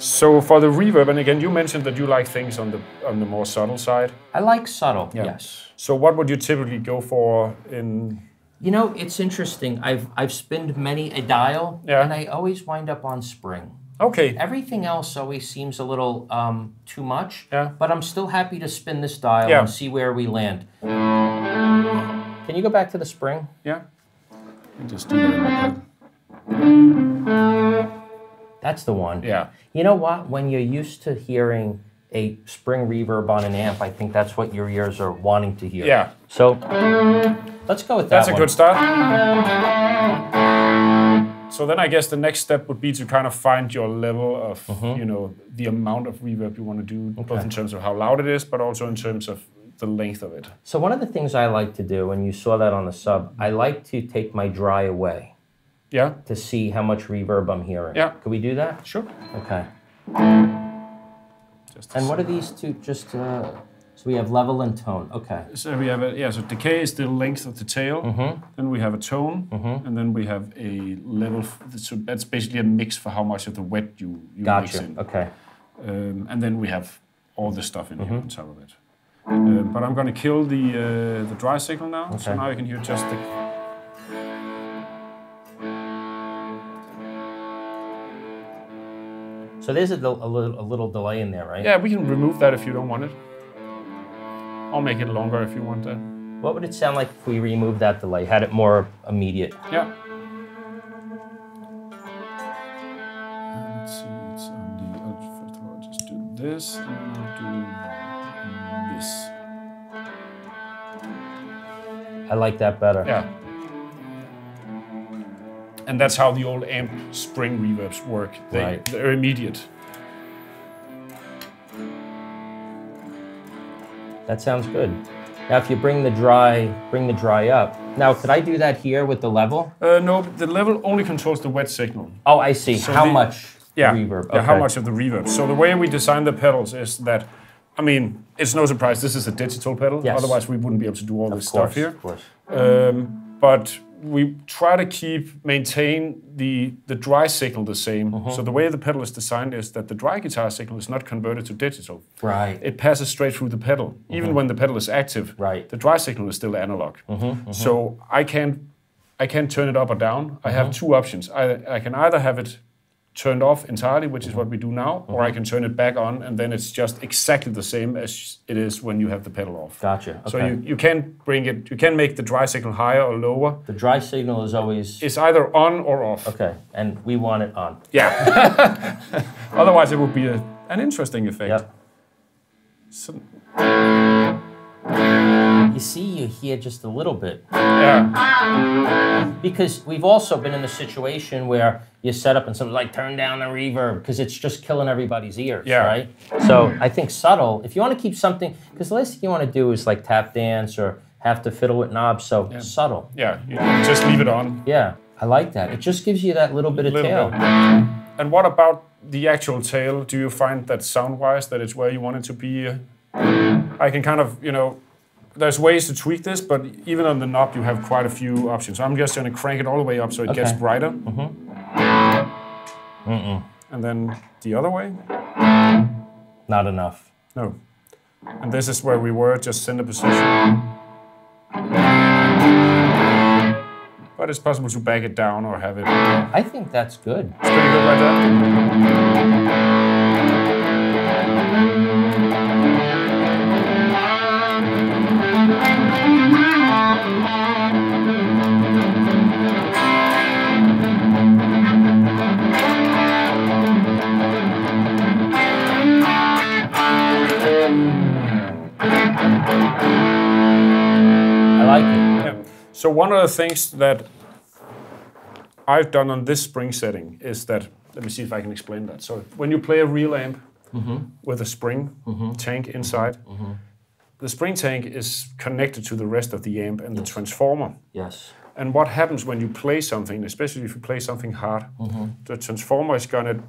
So for the reverb, and again, you mentioned that you like things on the more subtle side. I like subtle, yes. So what would you typically go for in? You know, it's interesting. I've spinned many a dial, and I always wind up on spring. Okay. Everything else always seems a little too much, but I'm still happy to spin this dial and see where we land. Can you go back to the spring? Yeah. And just do that. That's the one. Yeah. You know what? When you're used to hearing a spring reverb on an amp, I think that's what your ears are wanting to hear. Yeah. So let's go with that. That's a good start. So then I guess the next step would be to kind of find your level of, you know, the amount of reverb you want to do, both in terms of how loud it is, but also in terms of the length of it. So one of the things I like to do, and you saw that on the sub, I like to take my dry away. Yeah. To see how much reverb I'm hearing. Yeah. Can we do that? Sure. Okay. And what are these two? Just so we have level and tone. Okay. So we have so decay is the length of the tail. Then we have a tone, and then we have a level. So that's basically a mix for how much of the wet you mix in. Okay. And then we have all the stuff in here on top of it. But I'm going to kill the dry signal now. Okay. So now you can hear just the. So there's a little delay in there, right? Yeah, we can remove that if you don't want it. I'll make it longer if you want that. What would it sound like if we removed that delay, had it more immediate? Yeah. Let's see, it's on the, first of all, I'll just do this, and then I'll do this. I like that better. Yeah. And that's how the old amp spring reverbs work. They're immediate. That sounds good. Now, if you bring the dry up. Now, could I do that here with the level? No, the level only controls the wet signal. Oh, I see. So how much reverb? Yeah, how much of the reverb. So the way we design the pedals is that, I mean, it's no surprise this is a digital pedal. Yes. Otherwise, we wouldn't be able to do all this stuff here. Of course. But we try to maintain the dry signal the same. So the way the pedal is designed is that the dry guitar signal is not converted to digital. Right. It passes straight through the pedal. Even when the pedal is active, the dry signal is still analog. So I can't turn it up or down. I have two options. I can either have it turned off entirely, which is what we do now, or I can turn it back on, and then it's just exactly the same as it is when you have the pedal off. Gotcha. Okay. So you can make the dry signal higher or lower. The dry signal is always... It's either on or off. Okay, and we want it on. Yeah. Otherwise it would be an interesting effect. Yep. So, you see, you hear just a little bit. Yeah. Because we've also been in the situation where you set up and something's like, turn down the reverb, because it's just killing everybody's ears, right? So I think subtle, if you want to keep something, because the last thing you want to do is like tap dance or have to fiddle with knobs, so subtle. Yeah, you just leave it on. Yeah, I like that. It just gives you that little bit of tail. And what about the actual tail? Do you find that sound-wise that it's where you want it to be? I can kind of, there's ways to tweak this, but even on the knob you have quite a few options. So I'm just going to crank it all the way up so it gets brighter. And then the other way. Not enough. No. And this is where we were, just center position. But it's possible to back it down or have it... I think that's good. It's pretty good right there. I like it. Yeah. So one of the things that I've done on this spring setting is that, let me see if I can explain that. So when you play a real amp with a spring tank inside, the spring tank is connected to the rest of the amp and the transformer. Yes. And what happens when you play something, especially if you play something hard, the transformer is going to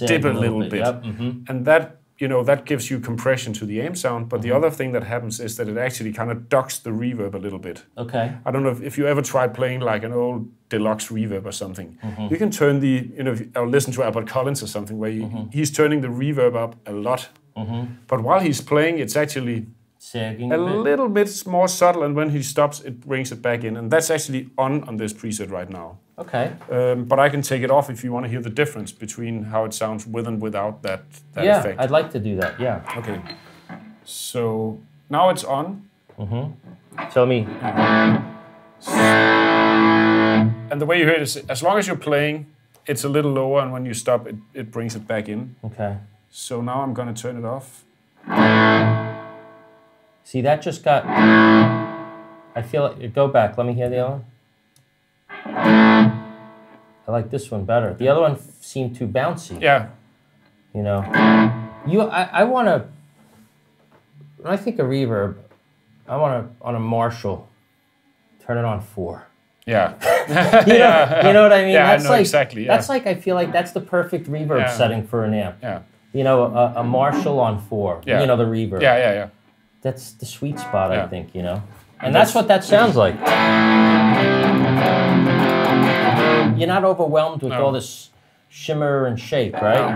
dip a little bit. Yep. And that you know, that gives you compression to the amp sound, but the other thing that happens is that it actually kind of ducks the reverb a little bit. Okay. I don't know if you ever tried playing like an old deluxe reverb or something. You can turn the, you know, or listen to Albert Collins or something where he's turning the reverb up a lot. But while he's playing, it's actually sagging a little bit more subtle, and when he stops, it brings it back in. And that's actually on this preset right now. Okay. But I can take it off if you want to hear the difference between how it sounds with and without that effect. Yeah, I'd like to do that, yeah. Okay. So now it's on. Tell me. And the way you hear it is, as long as you're playing, it's a little lower, and when you stop, it brings it back in. Okay. So now I'm going to turn it off. See, that just got... I feel it. Go back. Let me hear the other one. I like this one better. The other one seemed too bouncy. Yeah. You know, I want to. When I think of reverb, I want to on a Marshall, turn it on 4. Yeah. You know what I mean? Yeah, that's I know like, exactly. Yeah. That's like I feel like that's the perfect reverb setting for an amp. Yeah. You know, a Marshall on 4. Yeah. You know, the reverb. Yeah. That's the sweet spot, I think. You know, and that's what that sounds like. You're not overwhelmed with all this shimmer and shake, right?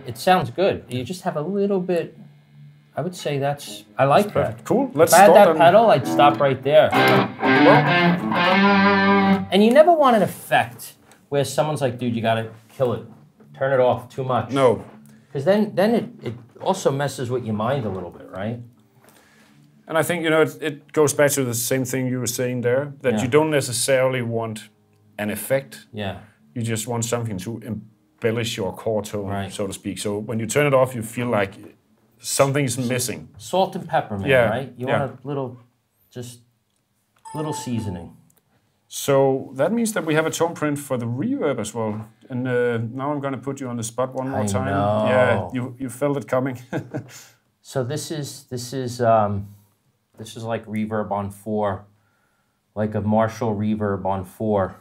It sounds good. You just have a little bit. I would say that's. I like that. Cool. Let's if I had start that pedal, I'd stop right there. And you never want an effect where someone's like, "Dude, you gotta kill it. Turn it off too much." No. Because then it also messes with your mind a little bit, right? And I think, you know, it goes back to the same thing you were saying there, that you don't necessarily want an effect. Yeah. You just want something to embellish your core tone, so to speak. So when you turn it off, you feel like something's missing. Salt and pepper, man, right? You want a little, just little seasoning. So that means that we have a tone print for the reverb as well. And now I'm going to put you on the spot one more time. Know. Yeah, you felt it coming. So this is like reverb on 4, like a Marshall reverb on 4.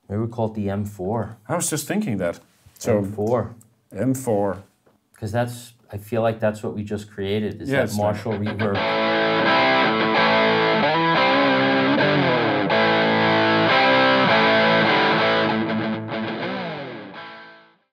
Maybe we call it the M4. I was just thinking that. So M4. M4. Because I feel like that's what we just created, is that Marshall reverb.